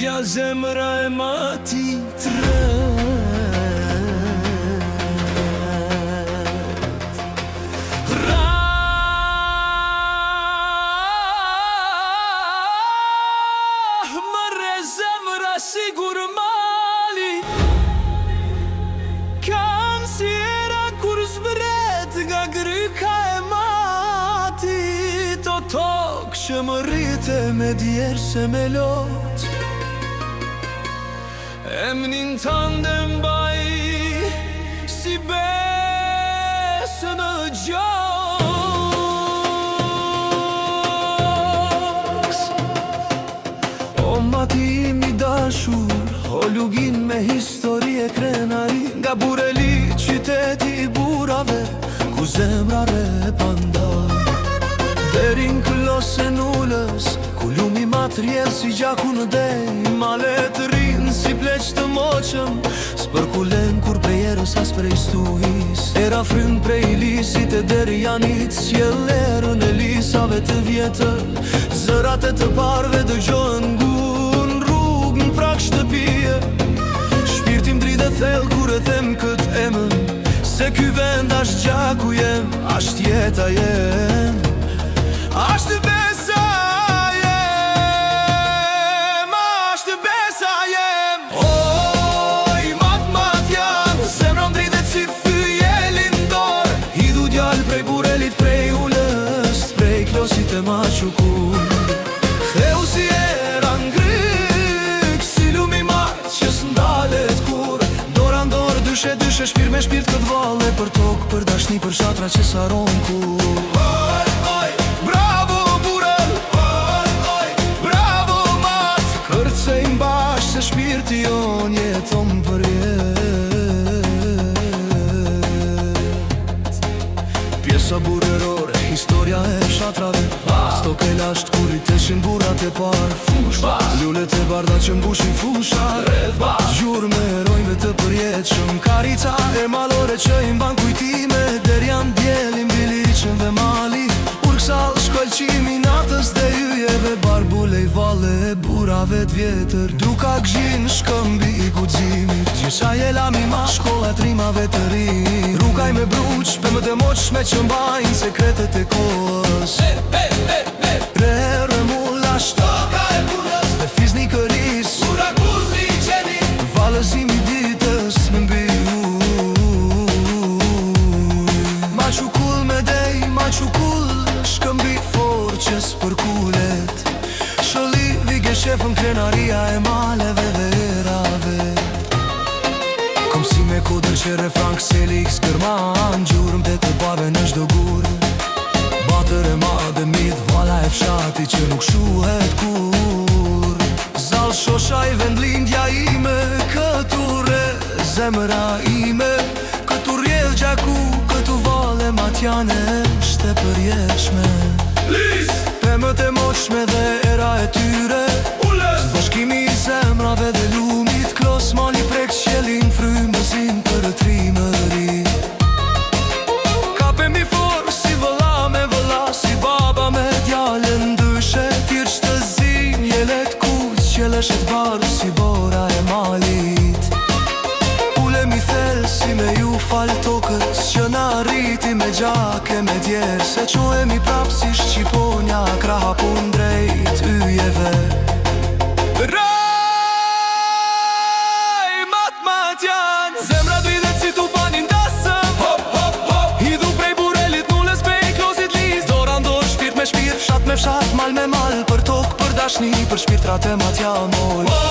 ja zemra e mati Sigur mali Kam si era kur zbret nga gryka e mati To tok që më rrite me djerë se me lot Emnin tande mbaj si besë në gjoks O mati mi dashur, o lugin me histori e krenari Nga Bureli, qyteti i burave, ku zemra re pandar Derin këllosën ullës, ku lumi matriel si gjaku në dej Malet rinë si pleq të moqëm, s'përkulen kur prej erës as prej stuhis Era fryn prej lisit e deri janit, s'jellerën e lisave të vjetër Zërat e të parve dëgjojnë prak shtëpije Shpirtim dride thellë kur e them këtë emën Se ky vend asht gjaku jem, asht jeta jem Asht besa jem, asht besa jem Oj, mat janë, zemra mdride si fyje lindor Hidu djallë prej Burelit, prej ullës, prej klosit e maqukur Theu si era Dyshe shpirë me shpirt këtë valle Për tokë, për dashni, për shatra që saron kur Bravo Burel, bravo mat Kërcejmë bashkë se shpirti jon jeton për jet Pjesa burerore, historia e fshatrave Stok e lasht kur i teshin burat e par Lullet e barda që mbushin fushat Gjurë me erojve të përjetshëm Karica e malore që i mban kujtime Der janë djelim, biliqën dhe mali Urksal, shkollqimi natës dhe yjeve Barbule i valle e burave t'vjetër Duka gzhin, shkëmbi i guximit Gjysha jelami ma shkollat rimave të ri Rrugaj me bruq, për më të moqshme që mbajnë Sekretet e kohës Rerë mulla shtoka e punës Dhe fizni këris Ura kuzni i qeni Valëzimi ditës më mbi Ma qukull me dej, ma qukull Shkëmbi forqës për kullet Shëlli vige shefën krenaria e maleve dhe erave Kom si me kodër që refrank selik skërman Gjurëm të të bave në shdo gurë Batër e madhe mit vala e fshati që nuk shuhet kur Zal shosha i vendlindja ime Këtu re zemra ime Këtu rjedh gjaku, këtu vale matjane Shte përjeshme Pemët e moqshme dhe era e tyre Bashkimi i zemrave dhe lumit Klos mali prek qjelin frymëzin për trimëri Kapemi for si vëlla me vëlla Si baba me djallën dyshe Tirë që të zin jelet kuq Qjeleshet barë si bora e malit Ulemi thellë si me ju fal tokës Që na rriti me gjake me djerë Se qohemi prap si shqiponja Kraha pun drejt yjeve Raj, mat janë Zemra dridet si tupanin dasëm Hidhu prej Burelit, nulles prej klosit lis Dora ndor, shpirt me shpirt, fshat me fshat Mal me mal, për tokë, për dashni Për shpirtrat e matja moj